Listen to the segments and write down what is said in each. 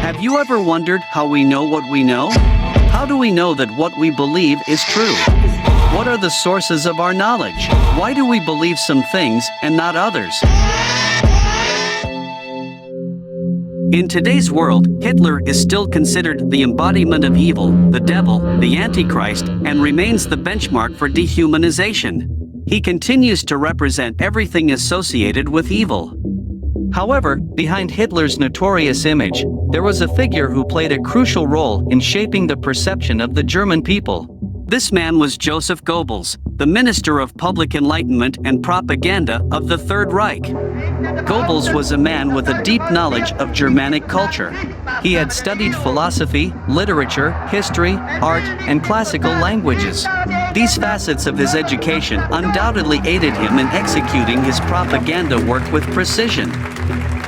Have you ever wondered how we know what we know? How do we know that what we believe is true? What are the sources of our knowledge? Why do we believe some things and not others? In today's world, Hitler is still considered the embodiment of evil, the devil, the Antichrist, and remains the benchmark for dehumanization. He continues to represent everything associated with evil. However, behind Hitler's notorious image, there was a figure who played a crucial role in shaping the perception of the German people. This man was Joseph Goebbels, the Minister of Public Enlightenment and Propaganda of the Third Reich. Goebbels was a man with a deep knowledge of Germanic culture. He had studied philosophy, literature, history, art, and classical languages. These facets of his education undoubtedly aided him in executing his propaganda work with precision.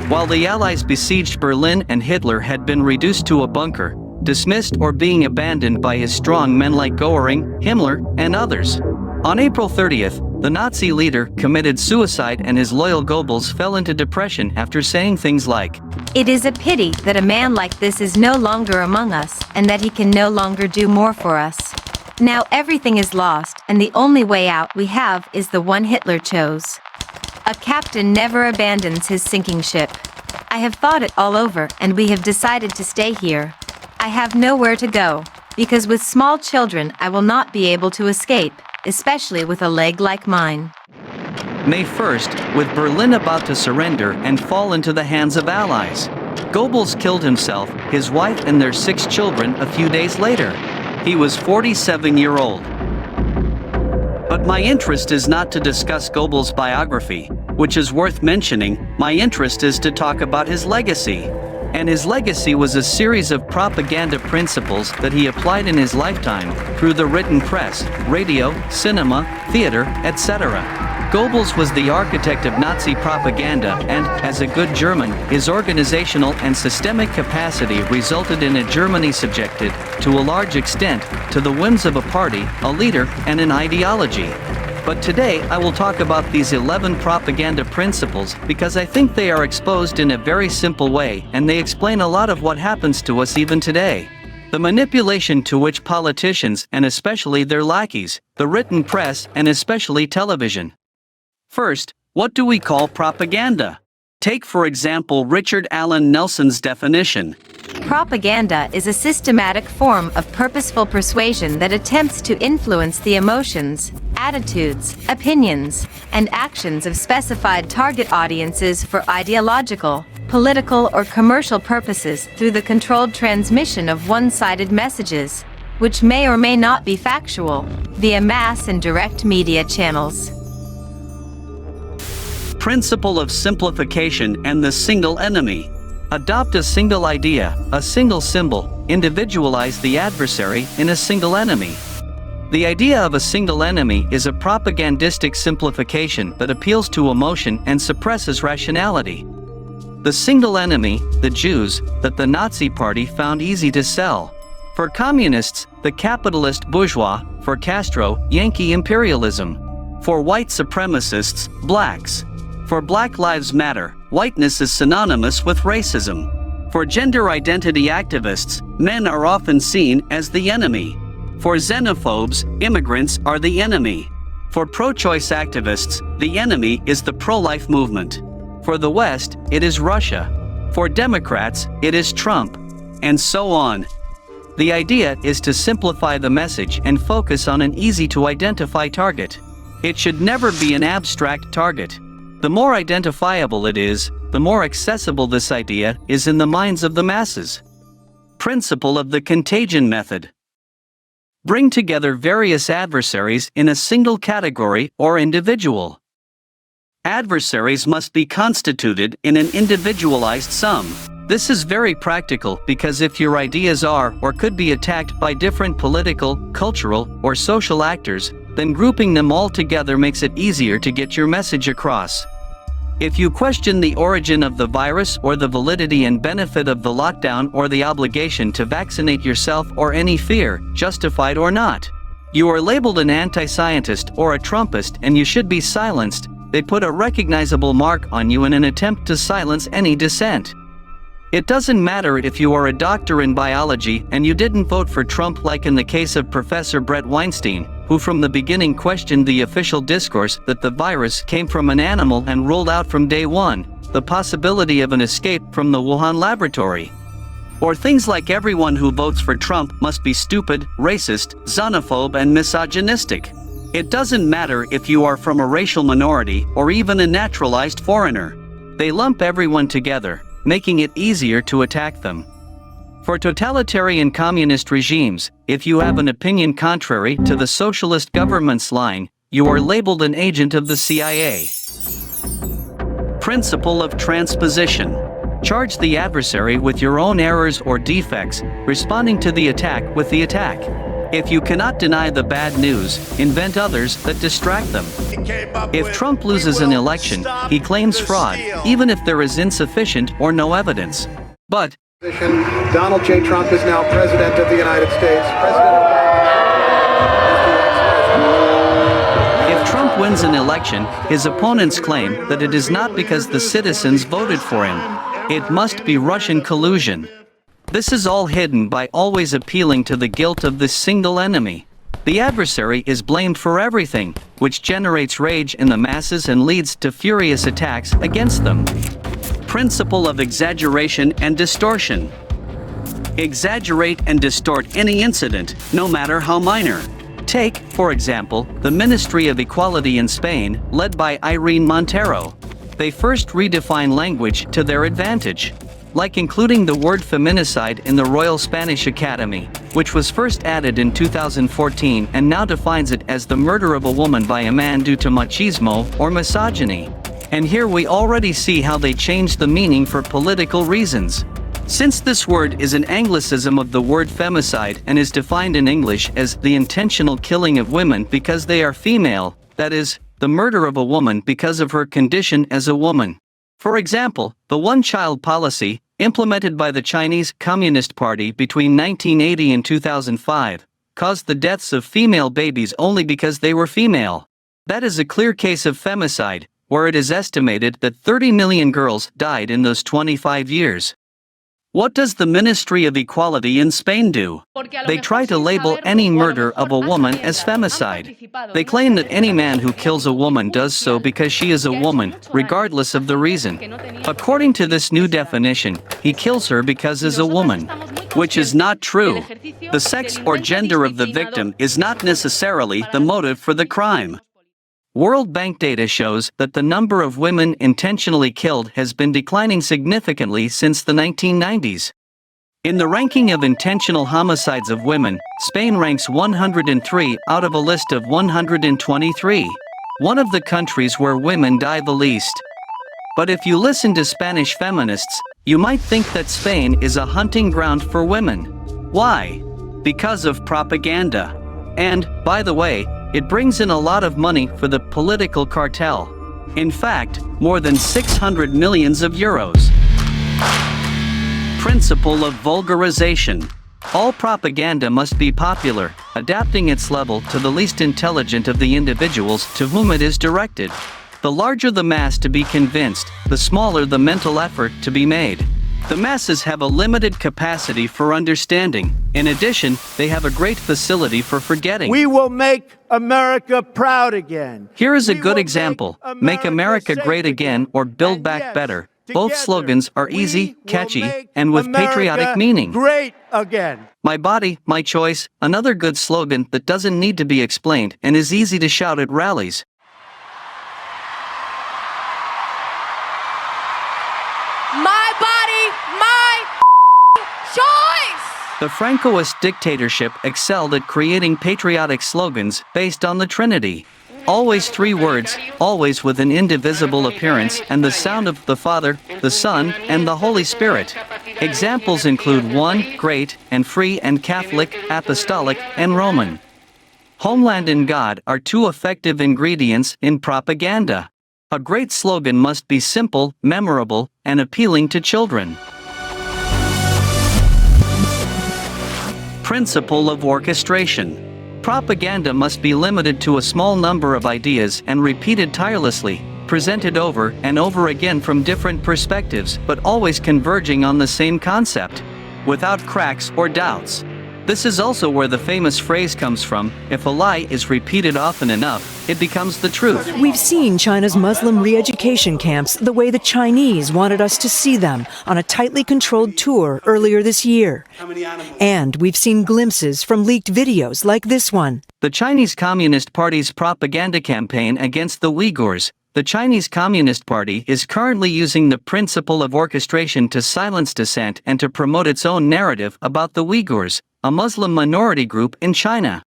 While the Allies besieged Berlin and Hitler had been reduced to a bunker, dismissed or being abandoned by his strong men like Göring, Himmler, and others. On April 30th, the Nazi leader committed suicide and his loyal Goebbels fell into depression after saying things like, "It is a pity that a man like this is no longer among us and that he can no longer do more for us. Now everything is lost and the only way out we have is the one Hitler chose. A captain never abandons his sinking ship. I have thought it all over and we have decided to stay here. I have nowhere to go, because with small children I will not be able to escape, especially with a leg like mine." May 1st, with Berlin about to surrender and fall into the hands of Allies, Goebbels killed himself, his wife and their 6 children a few days later. He was 47-year-old. But my interest is not to discuss Goebbels' biography, which is worth mentioning. My interest is to talk about his legacy. And his legacy was a series of propaganda principles that he applied in his lifetime, through the written press, radio, cinema, theater, etc. Goebbels was the architect of Nazi propaganda and, as a good German, his organizational and systemic capacity resulted in a Germany subjected, to a large extent, to the whims of a party, a leader, and an ideology. But today I will talk about these 11 propaganda principles because I think they are exposed in a very simple way and they explain a lot of what happens to us even today. The manipulation to which politicians and especially their lackeys, the written press and especially television. First, what do we call propaganda? Take for example Richard Allen Nelson's definition. Propaganda is a systematic form of purposeful persuasion that attempts to influence the emotions, attitudes, opinions, and actions of specified target audiences for ideological, political, or commercial purposes through the controlled transmission of one-sided messages, which may or may not be factual, via mass and direct media channels. Principle of simplification and the single enemy. Adopt a single idea, a single symbol, individualize the adversary in a single enemy. The idea of a single enemy is a propagandistic simplification that appeals to emotion and suppresses rationality. The single enemy, the Jews, that the Nazi Party found easy to sell. For communists, the capitalist bourgeois, for Castro, Yankee imperialism. For white supremacists, blacks. For Black Lives Matter, whiteness is synonymous with racism. For gender identity activists, men are often seen as the enemy. For xenophobes, immigrants are the enemy. For pro-choice activists, the enemy is the pro-life movement. For the West, it is Russia. For Democrats, it is Trump. And so on. The idea is to simplify the message and focus on an easy-to-identify target. It should never be an abstract target. The more identifiable it is, the more accessible this idea is in the minds of the masses. Principle of the contagion method. Bring together various adversaries in a single category or individual. Adversaries must be constituted in an individualized sum. This is very practical because if your ideas are or could be attacked by different political, cultural, or social actors, then grouping them all together makes it easier to get your message across. If you question the origin of the virus or the validity and benefit of the lockdown or the obligation to vaccinate yourself or any fear, justified or not, you are labeled an anti-scientist or a Trumpist and you should be silenced. They put a recognizable mark on you in an attempt to silence any dissent. It doesn't matter if you are a doctor in biology and you didn't vote for Trump, like in the case of Professor Brett Weinstein, who from the beginning questioned the official discourse that the virus came from an animal and ruled out from day one the possibility of an escape from the Wuhan laboratory. Or things like everyone who votes for Trump must be stupid, racist, xenophobe, and misogynistic. It doesn't matter if you are from a racial minority or even a naturalized foreigner. They lump everyone together, making it easier to attack them. For totalitarian communist regimes, if you have an opinion contrary to the socialist government's line, you are labeled an agent of the CIA. Principle of transposition. Charge the adversary with your own errors or defects, responding to the attack with the attack. If you cannot deny the bad news, invent others that distract them. If Trump loses an election, he claims fraud, even if there is insufficient or no evidence. But Donald J. Trump is now President of the United States. If Trump wins an election, his opponents claim that it is not because the citizens voted for him. It must be Russian collusion. This is all hidden by always appealing to the guilt of this single enemy. The adversary is blamed for everything, which generates rage in the masses and leads to furious attacks against them. Principle of exaggeration and distortion. Exaggerate and distort any incident, no matter how minor. Take, for example, the Ministry of Equality in Spain, led by Irene Montero. They first redefine language to their advantage, like including the word feminicide in the Royal Spanish Academy, which was first added in 2014 and now defines it as the murder of a woman by a man due to machismo or misogyny. And here we already see how they changed the meaning for political reasons. Since this word is an anglicism of the word femicide and is defined in English as the intentional killing of women because they are female, that is, the murder of a woman because of her condition as a woman. For example, the one-child policy, implemented by the Chinese Communist Party between 1980 and 2005, caused the deaths of female babies only because they were female. That is a clear case of femicide, where it is estimated that 30 million girls died in those 25 years. What does the Ministry of Equality in Spain do? They try to label any murder of a woman as femicide. They claim that any man who kills a woman does so because she is a woman, regardless of the reason. According to this new definition, he kills her because is a woman. Which is not true. The sex or gender of the victim is not necessarily the motive for the crime. World Bank data shows that the number of women intentionally killed has been declining significantly since the 1990s. In the ranking of intentional homicides of women, Spain ranks 103 out of a list of 123. One of the countries where women die the least. But if you listen to Spanish feminists, you might think that Spain is a hunting ground for women. Why? Because of propaganda. And, by the way, it brings in a lot of money for the political cartel. In fact, more than 600 million euros. Principle of vulgarization. All propaganda must be popular, adapting its level to the least intelligent of the individuals to whom it is directed. The larger the mass to be convinced, the smaller the mental effort to be made. The masses have a limited capacity for understanding. In addition, they have a great facility for forgetting. We will make America proud again. Here is a good example. Make America great again or Build Back Better. Both slogans are easy, catchy, and with patriotic meaning. Great again. My body, my choice, another good slogan that doesn't need to be explained and is easy to shout at rallies. My body, my choice! The Francoist dictatorship excelled at creating patriotic slogans based on the Trinity. Always three words, always with an indivisible appearance and the sound of the Father, the Son, and the Holy Spirit. Examples include one, great, and free and Catholic, apostolic, and Roman. Homeland and God are two effective ingredients in propaganda. A great slogan must be simple, memorable, and appealing to children. Principle of orchestration. Propaganda must be limited to a small number of ideas and repeated tirelessly. presented over and over again from different perspectives but always converging on the same concept, without cracks or doubts. This is also where the famous phrase comes from: if a lie is repeated often enough, it becomes the truth. We've seen China's Muslim re-education camps the way the Chinese wanted us to see them on a tightly controlled tour earlier this year. And we've seen glimpses from leaked videos like this one. The Chinese Communist Party's propaganda campaign against the Uyghurs. The Chinese Communist Party is currently using the principle of orchestration to silence dissent and to promote its own narrative about the Uyghurs, a Muslim minority group in China,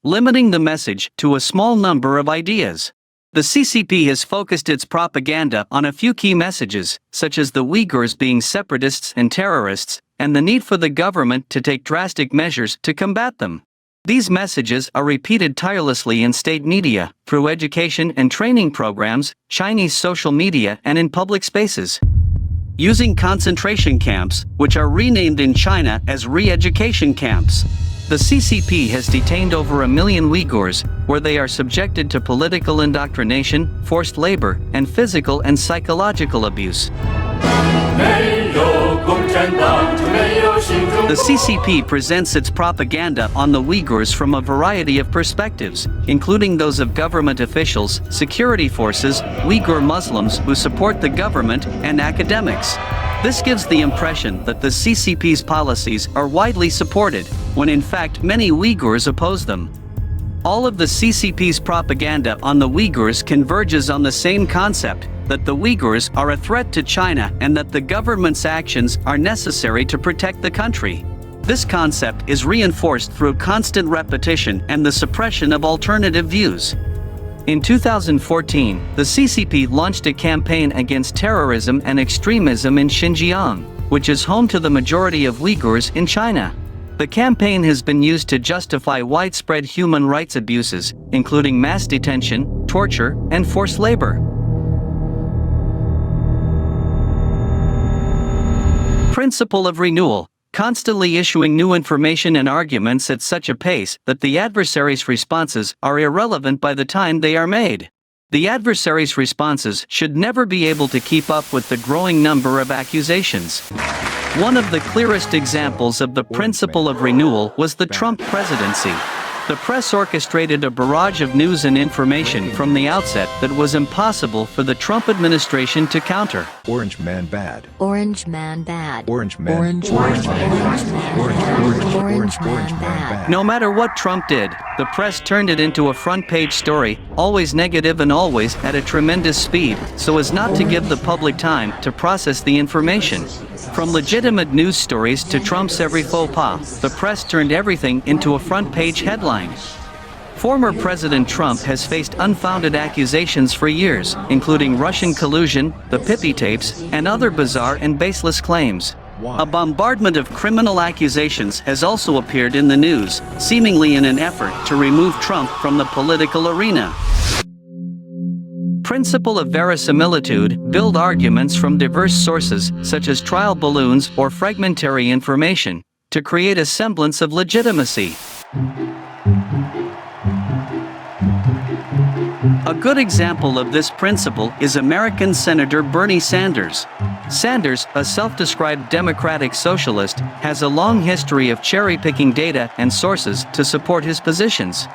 limiting the message to a small number of ideas. The CCP has focused its propaganda on a few key messages, such as the Uyghurs being separatists and terrorists, and the need for the government to take drastic measures to combat them. These messages are repeated tirelessly in state media, through education and training programs, Chinese social media, and in public spaces. Using concentration camps, which are renamed in China as re-education camps. The CCP has detained over 1 million Uyghurs, where they are subjected to political indoctrination, forced labor, and physical and psychological abuse. The CCP presents its propaganda on the Uyghurs from a variety of perspectives, including those of government officials, security forces, Uyghur Muslims who support the government, and academics. This gives the impression that the CCP's policies are widely supported, when in fact many Uyghurs oppose them. All of the CCP's propaganda on the Uyghurs converges on the same concept, that the Uyghurs are a threat to China and that the government's actions are necessary to protect the country. This concept is reinforced through constant repetition and the suppression of alternative views. In 2014, the CCP launched a campaign against terrorism and extremism in Xinjiang, which is home to the majority of Uyghurs in China. The campaign has been used to justify widespread human rights abuses, including mass detention, torture, and forced labor. Principle of renewal, constantly issuing new information and arguments at such a pace that the adversary's responses are irrelevant by the time they are made. The adversary's responses should never be able to keep up with the growing number of accusations. One of the clearest examples of the principle of renewal was the Trump presidency. The press orchestrated a barrage of news and information from the outset that was impossible for the Trump administration to counter. Orange man bad. Orange man bad. Orange man. Orange man bad. Orange man bad. No matter what Trump did, the press turned it into a front-page story, always negative and always at a tremendous speed, so as not to give the public time to process the information. From legitimate news stories to Trump's every faux pas, the press turned everything into a front-page headline. Former President Trump has faced unfounded accusations for years, including Russian collusion, the Pippi tapes, and other bizarre and baseless claims. A bombardment of criminal accusations has also appeared in the news, seemingly in an effort to remove Trump from the political arena. Principle of verisimilitude, build arguments from diverse sources, such as trial balloons or fragmentary information, to create a semblance of legitimacy. A good example of this principle is American Senator Bernie Sanders. Sanders, a self-described democratic socialist, has a long history of cherry-picking data and sources to support his positions.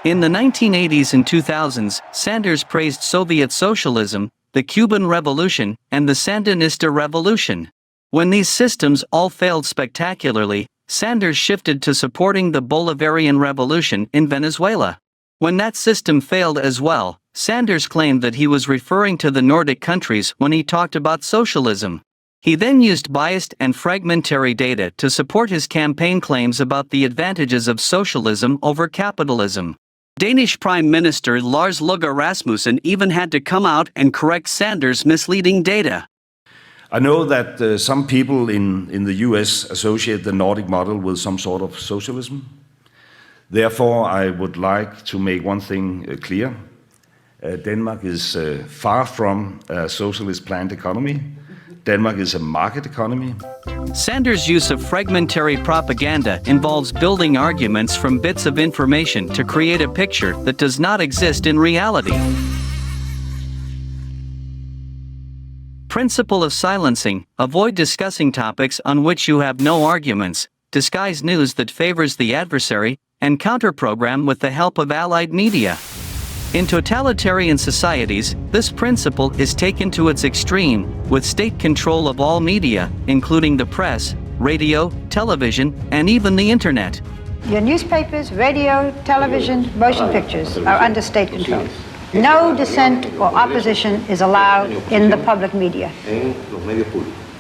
In the 1980s and 2000s, Sanders praised Soviet socialism, the Cuban Revolution, and the Sandinista Revolution. When these systems all failed spectacularly, Sanders shifted to supporting the Bolivarian Revolution in Venezuela. When that system failed as well, Sanders claimed that he was referring to the Nordic countries when he talked about socialism. He then used biased and fragmentary data to support his campaign claims about the advantages of socialism over capitalism. Danish Prime Minister Lars Løkke Rasmussen even had to come out and correct Sanders' misleading data. I know that some people in the US associate the Nordic model with some sort of socialism. Therefore, I would like to make one thing clear. Denmark is far from a socialist planned economy. Denmark is a market economy. Sanders' use of fragmentary propaganda involves building arguments from bits of information to create a picture that does not exist in reality. Principle of silencing: avoid discussing topics on which you have no arguments, disguise news that favors the adversary, and counter-program with the help of allied media. In totalitarian societies, this principle is taken to its extreme, with state control of all media, including the press, radio, television, and even the internet. Your newspapers, radio, television, motion pictures are under state control. No dissent or opposition is allowed in the public media.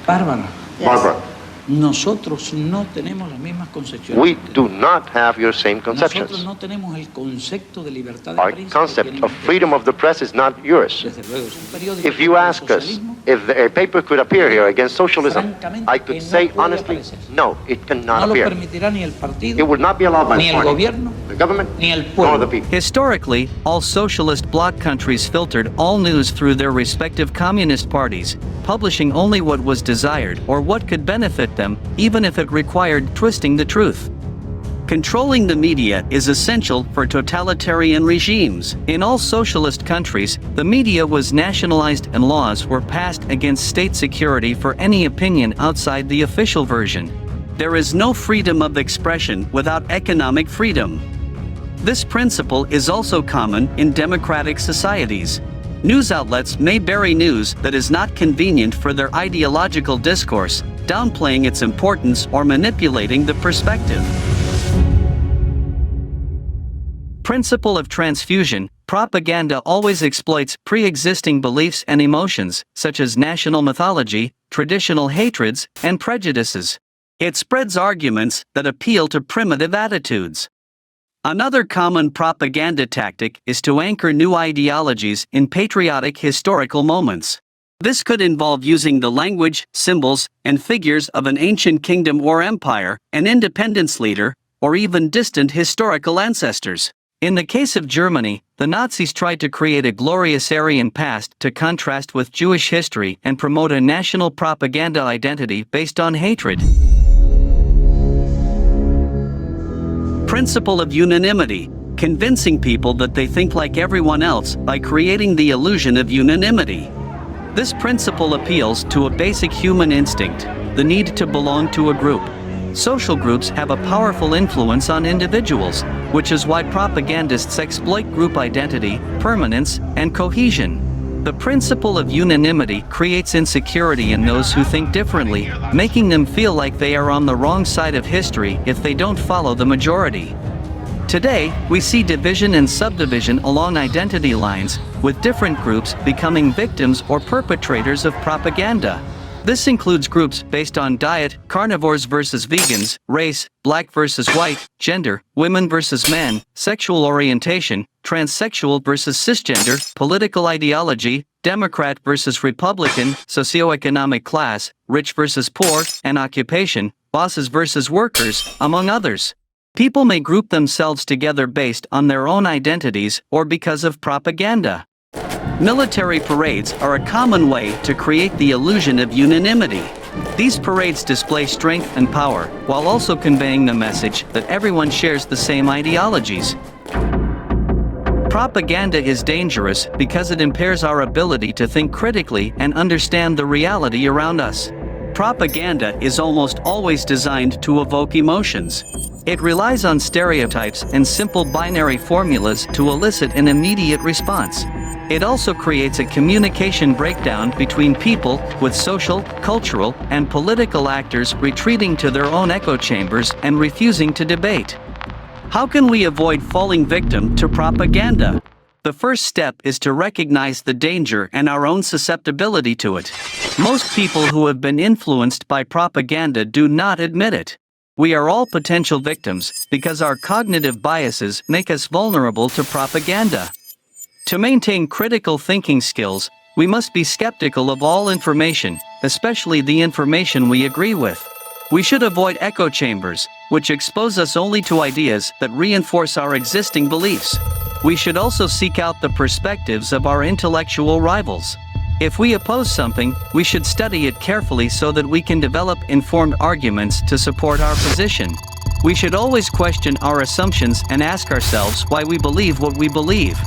Bárbara. Barbara, Nosotros no tenemos las mismas concepciones. we do not have your same conceptions. Nosotros no tenemos el concepto de libertad de Our prensa. concept of freedom of the press is not yours. Desde luego, es un periódico If you ask us if a paper could appear here against socialism, I could say honestly, no, it no cannot lo appear. permitirá ni el partido, It would not be allowed by ni el the party, gobierno, the government, ni el nor pueblo. the people. Historically, all socialist bloc countries filtered all news through their respective communist parties, publishing only what was desired or what could benefit them, even if it required twisting the truth. Controlling the media is essential for totalitarian regimes. In all socialist countries, the media was nationalized and laws were passed against state security for any opinion outside the official version. There is no freedom of expression without economic freedom. This principle is also common in democratic societies. News outlets may bury news that is not convenient for their ideological discourse, downplaying its importance or manipulating the perspective. Principle of transfusion: propaganda always exploits pre-existing beliefs and emotions, such as national mythology, traditional hatreds, and prejudices. It spreads arguments that appeal to primitive attitudes. Another common propaganda tactic is to anchor new ideologies in patriotic historical moments. This could involve using the language, symbols, and figures of an ancient kingdom or empire, an independence leader, or even distant historical ancestors. In the case of Germany, the Nazis tried to create a glorious Aryan past to contrast with Jewish history and promote a national propaganda identity based on hatred. Principle of unanimity: convincing people that they think like everyone else by creating the illusion of unanimity. This principle appeals to a basic human instinct, the need to belong to a group. Social groups have a powerful influence on individuals, which is why propagandists exploit group identity, permanence, and cohesion. The principle of unanimity creates insecurity in those who think differently, making them feel like they are on the wrong side of history if they don't follow the majority. Today, we see division and subdivision along identity lines, with different groups becoming victims or perpetrators of propaganda. This includes groups based on diet, carnivores versus vegans, race, black versus white, gender, women versus men, sexual orientation, transsexual versus cisgender, political ideology, Democrat versus Republican, socioeconomic class, rich versus poor, and occupation, bosses versus workers, among others. People may group themselves together based on their own identities or because of propaganda. Military parades are a common way to create the illusion of unanimity. These parades display strength and power, while also conveying the message that everyone shares the same ideologies. Propaganda is dangerous because it impairs our ability to think critically and understand the reality around us. Propaganda is almost always designed to evoke emotions. It relies on stereotypes and simple binary formulas to elicit an immediate response. It also creates a communication breakdown between people, with social, cultural, and political actors retreating to their own echo chambers and refusing to debate. How can we avoid falling victim to propaganda? The first step is to recognize the danger and our own susceptibility to it. Most people who have been influenced by propaganda do not admit it. We are all potential victims because our cognitive biases make us vulnerable to propaganda. To maintain critical thinking skills, we must be skeptical of all information, especially the information we agree with. We should avoid echo chambers, which expose us only to ideas that reinforce our existing beliefs. We should also seek out the perspectives of our intellectual rivals. If we oppose something, we should study it carefully so that we can develop informed arguments to support our position. We should always question our assumptions and ask ourselves why we believe what we believe.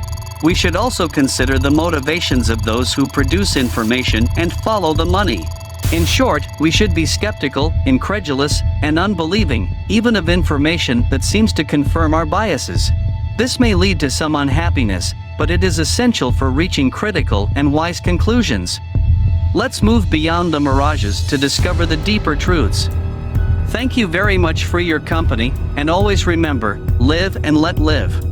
we should also consider the motivations of those who produce information and follow the money. In short, we should be skeptical, incredulous, and unbelieving, even of information that seems to confirm our biases. This may lead to some unhappiness, but it is essential for reaching critical and wise conclusions. Let's move beyond the mirages to discover the deeper truths. Thank you very much for your company, and always remember, live and let live.